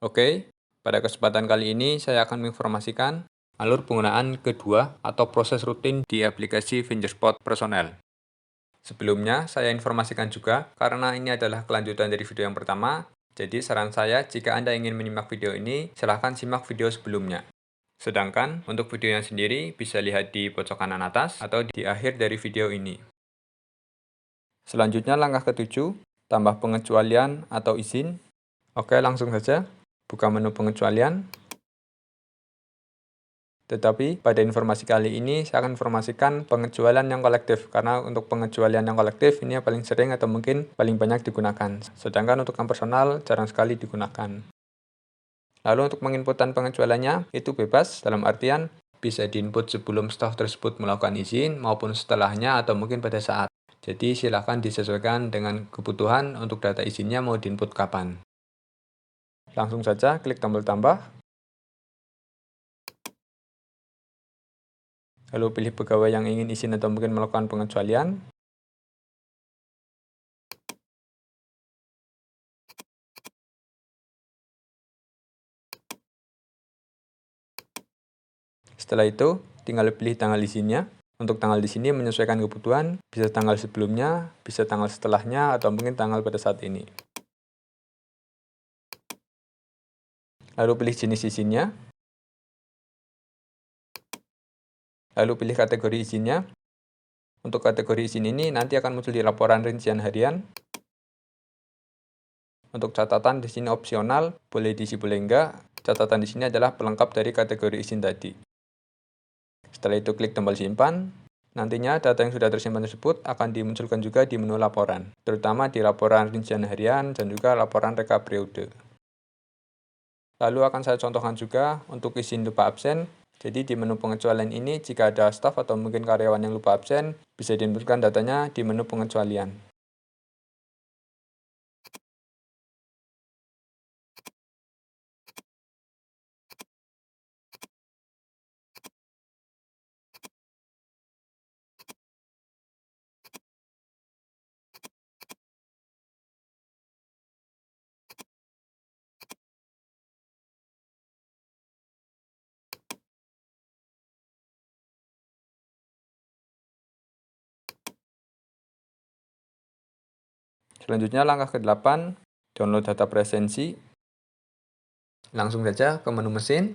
Oke, pada kesempatan kali ini saya akan menginformasikan alur penggunaan kedua atau proses rutin di aplikasi Fingerspot Personel. Sebelumnya, saya informasikan juga karena ini adalah kelanjutan dari video yang pertama, jadi saran saya jika Anda ingin menyimak video ini, silahkan simak video sebelumnya. Sedangkan untuk videonya sendiri bisa lihat di pojok kanan atas atau di akhir dari video ini. Selanjutnya langkah ketujuh, tambah pengecualian atau izin. Oke, langsung saja. Buka menu pengecualian. Tetapi pada informasi kali ini saya akan informasikan pengecualian yang kolektif, karena untuk pengecualian yang kolektif ini yang paling sering atau mungkin paling banyak digunakan. Sedangkan untuk yang personal jarang sekali digunakan. Lalu untuk menginputkan pengecualiannya itu bebas, dalam artian bisa diinput sebelum staf tersebut melakukan izin maupun setelahnya atau mungkin pada saat. Jadi silakan disesuaikan dengan kebutuhan untuk data izinnya mau diinput kapan. Langsung saja klik tombol tambah. Lalu pilih pegawai yang ingin izin atau mungkin melakukan pengecualian. Setelah itu, tinggal pilih tanggal izinnya. Untuk tanggal di sini menyesuaikan kebutuhan, bisa tanggal sebelumnya, bisa tanggal setelahnya, atau mungkin tanggal pada saat ini. Lalu pilih jenis izinnya. Lalu pilih kategori izinnya. Untuk kategori izin ini nanti akan muncul di laporan rincian harian. Untuk catatan di sini opsional, boleh diisi boleh enggak. Catatan di sini adalah pelengkap dari kategori izin tadi. Setelah itu klik tombol simpan. Nantinya data yang sudah tersimpan tersebut akan dimunculkan juga di menu laporan, terutama di laporan rincian harian dan juga laporan rekap periode. Lalu akan saya contohkan juga untuk izin lupa absen. Jadi di menu pengecualian ini jika ada staf atau mungkin karyawan yang lupa absen, bisa diinputkan datanya di menu pengecualian. Selanjutnya langkah ke-8, download data presensi. Langsung saja ke menu mesin.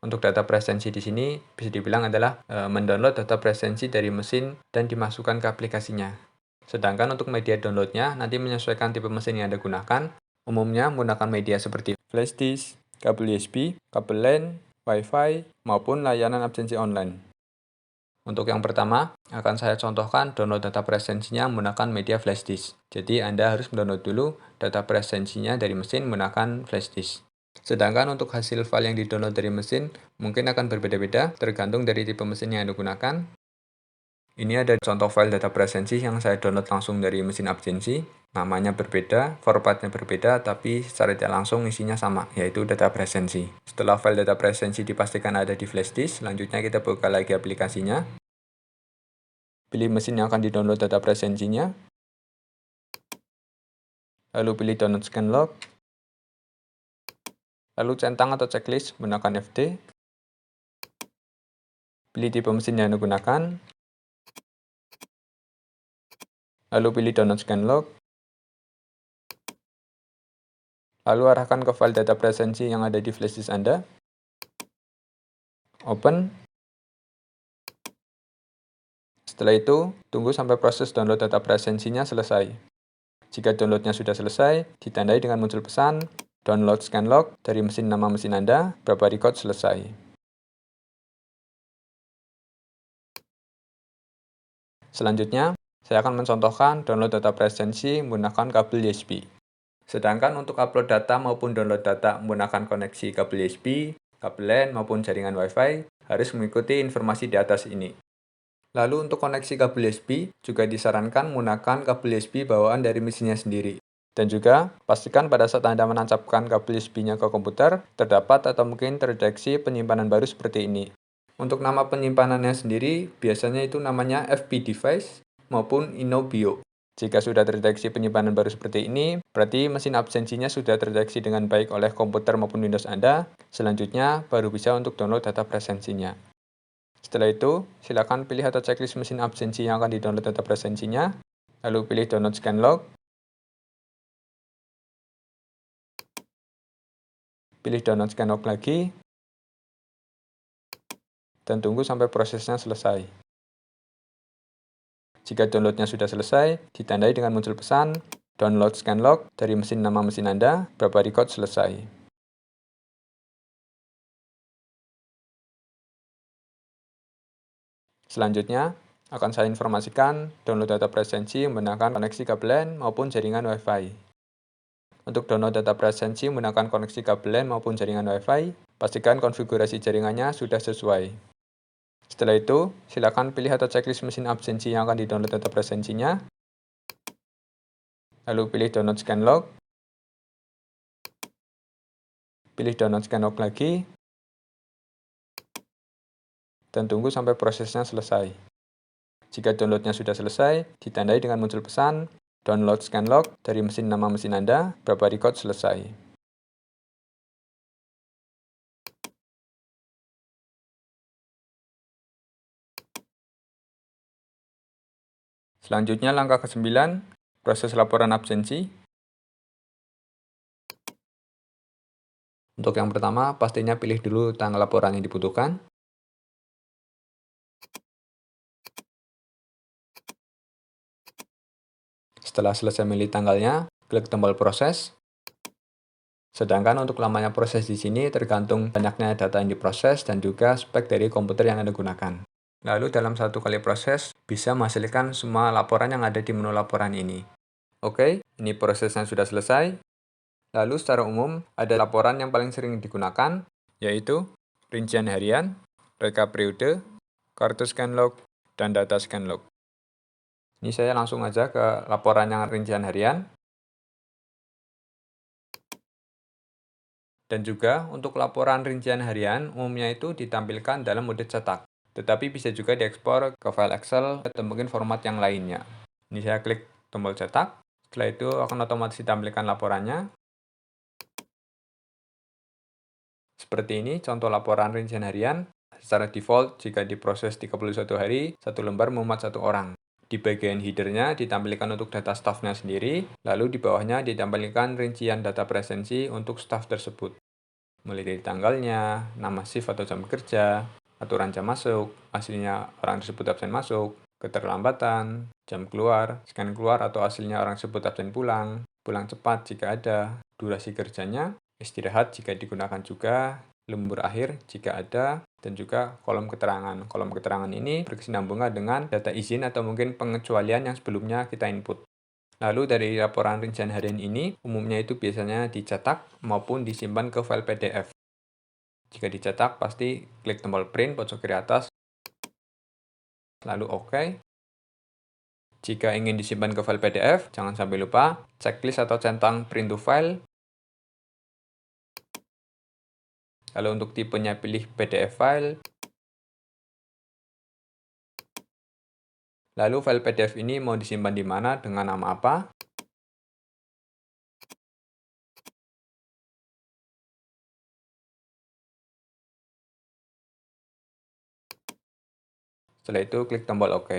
Untuk data presensi di sini bisa dibilang adalah mendownload data presensi dari mesin dan dimasukkan ke aplikasinya. Sedangkan untuk media downloadnya nanti menyesuaikan tipe mesin yang Anda gunakan. Umumnya menggunakan media seperti flash disk, kabel USB, kabel LAN, WiFi, maupun layanan absensi online. Untuk yang pertama, akan saya contohkan download data presensinya menggunakan media flash disk. Jadi Anda harus mendownload dulu data presensinya dari mesin menggunakan flash disk. Sedangkan untuk hasil file yang di-download dari mesin mungkin akan berbeda-beda tergantung dari tipe mesin yang Anda gunakan. Ini ada contoh file data presensi yang saya download langsung dari mesin absensi. Namanya berbeda, formatnya berbeda, tapi secara tidak langsung isinya sama, yaitu data presensi. Setelah file data presensi dipastikan ada di flash disk, selanjutnya kita buka lagi aplikasinya. Pilih mesin yang akan di-download data presensinya. Lalu pilih download scan log. Lalu centang atau checklist menggunakan FD. Pilih tipe mesin yang Anda gunakan. Lalu pilih download scan log. Lalu arahkan ke file data presensi yang ada di flash disk Anda. Open. Setelah itu, tunggu sampai proses download data presensinya selesai. Jika downloadnya sudah selesai, ditandai dengan muncul pesan download scan log dari mesin nama mesin Anda, berapa record selesai. Selanjutnya, saya akan mencontohkan download data presensi menggunakan kabel USB. Sedangkan untuk upload data maupun download data menggunakan koneksi kabel USB, kabel LAN maupun jaringan WiFi harus mengikuti informasi di atas ini. Lalu untuk koneksi kabel USB juga disarankan menggunakan kabel USB bawaan dari mesinnya sendiri. Dan juga pastikan pada saat Anda menancapkan kabel USB-nya ke komputer, terdapat atau mungkin terdeteksi penyimpanan baru seperti ini. Untuk nama penyimpanannya sendiri, biasanya itu namanya FP device maupun InnoBio. Jika sudah terdeteksi penyimpanan baru seperti ini, berarti mesin absensinya sudah terdeteksi dengan baik oleh komputer maupun Windows Anda. Selanjutnya, baru bisa untuk download data presensinya. Setelah itu, silakan pilih atau checklist mesin absensi yang akan di-download data presensinya, lalu pilih download scanlog, pilih download scanlog lagi, dan tunggu sampai prosesnya selesai. Jika downloadnya sudah selesai, ditandai dengan muncul pesan, download scanlog dari mesin nama mesin Anda, berapa record selesai. Selanjutnya, akan saya informasikan download data presensi menggunakan koneksi kabel LAN maupun jaringan Wi-Fi. Untuk download data presensi menggunakan koneksi kabel LAN maupun jaringan Wi-Fi, pastikan konfigurasi jaringannya sudah sesuai. Setelah itu, silakan pilih atau checklist mesin absensi yang akan di-download data presensinya, lalu pilih download scanlog, pilih download scanlog lagi, dan tunggu sampai prosesnya selesai. Jika downloadnya sudah selesai, ditandai dengan muncul pesan, download scanlog dari mesin nama mesin Anda, berapa record selesai. Selanjutnya langkah ke-9, proses laporan absensi. Untuk yang pertama, pastinya pilih dulu tanggal laporan yang dibutuhkan. Setelah selesai milih tanggalnya, klik tombol proses. Sedangkan untuk lamanya proses di sini tergantung banyaknya data yang diproses dan juga spek dari komputer yang Anda gunakan. Lalu dalam satu kali proses, bisa menghasilkan semua laporan yang ada di menu laporan ini. Oke, ini prosesnya sudah selesai. Lalu secara umum, ada laporan yang paling sering digunakan, yaitu rincian harian, rekap periode, kartu scanlog, dan data scanlog. Ini saya langsung aja ke laporan yang rincian harian. Dan juga untuk laporan rincian harian, umumnya itu ditampilkan dalam mode cetak. Tetapi bisa juga diekspor ke file Excel atau mungkin format yang lainnya. Ini saya klik tombol cetak. Setelah itu akan otomatis ditampilkan laporannya. Seperti ini contoh laporan rincian harian. Secara default, jika diproses 31 hari, satu lembar memuat satu orang. Di bagian headernya ditampilkan untuk data staffnya sendiri, lalu di bawahnya ditampilkan rincian data presensi untuk staff tersebut. Mulai dari tanggalnya, nama shift atau jam kerja, aturan jam masuk, hasilnya orang tersebut absen masuk, keterlambatan, jam keluar, scan keluar atau hasilnya orang tersebut absen pulang, pulang cepat jika ada, durasi kerjanya, istirahat jika digunakan juga, lembur akhir jika ada, dan juga kolom keterangan. Kolom keterangan ini berkesinambungan dengan data izin atau mungkin pengecualian yang sebelumnya kita input. Lalu dari laporan rincian harian ini, umumnya itu biasanya dicetak maupun disimpan ke file PDF. Jika dicetak, pasti klik tombol print pojok kiri atas, lalu OK. Jika ingin disimpan ke file PDF, jangan sampai lupa checklist atau centang print to file. Lalu untuk tipenya pilih PDF file. Lalu file PDF ini mau disimpan di mana dengan nama apa? Setelah itu klik tombol OK.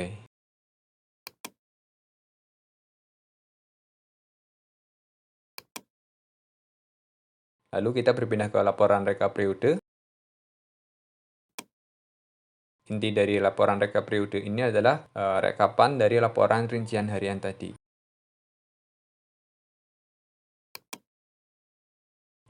Lalu kita berpindah ke laporan rekap periode. Inti dari laporan rekap periode ini adalah rekapan dari laporan rincian harian tadi.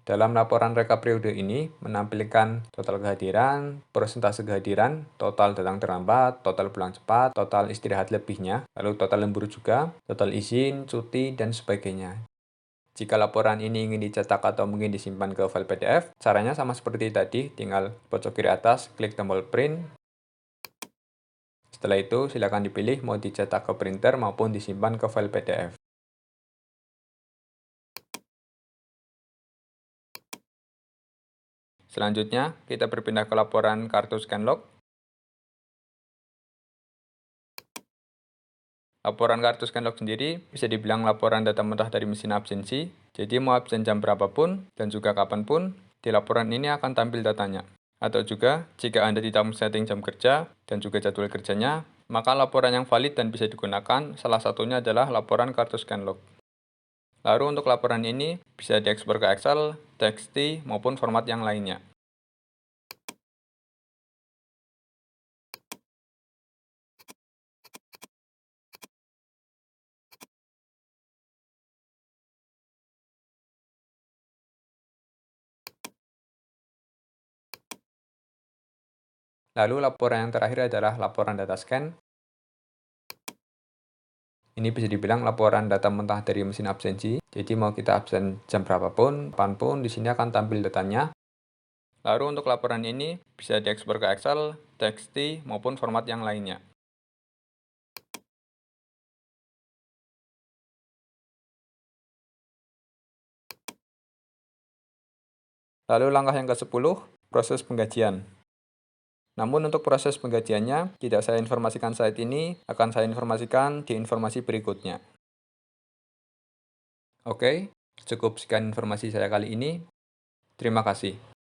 Dalam laporan rekap periode ini menampilkan total kehadiran, persentase kehadiran, total datang terlambat, total pulang cepat, total istirahat lebihnya, lalu total lembur juga, total izin, cuti, dan sebagainya. Jika laporan ini ingin dicetak atau mungkin disimpan ke file PDF, caranya sama seperti tadi, tinggal pojok kiri atas, klik tombol print. Setelah itu, silakan dipilih mau dicetak ke printer maupun disimpan ke file PDF. Selanjutnya, kita berpindah ke laporan kartu scanlog. Laporan kartu Scanlog sendiri bisa dibilang laporan data mentah dari mesin absensi. Jadi mau absen jam berapapun dan juga kapanpun, di laporan ini akan tampil datanya. Atau juga, jika Anda tidak setting jam kerja dan juga jadwal kerjanya, maka laporan yang valid dan bisa digunakan salah satunya adalah laporan kartu Scanlog. Lalu untuk laporan ini bisa diekspor ke Excel, TXT, maupun format yang lainnya. Lalu laporan yang terakhir adalah laporan data scan. Ini bisa dibilang laporan data mentah dari mesin absensi. Jadi mau kita absen jam berapapun, kapanpun, di sini akan tampil datanya. Lalu untuk laporan ini bisa diekspor ke Excel, TXT, maupun format yang lainnya. Lalu langkah yang ke-10, proses penggajian. Namun untuk proses penggajiannya, tidak saya informasikan saat ini, akan saya informasikan di informasi berikutnya. Oke, cukup sekian informasi saya kali ini. Terima kasih.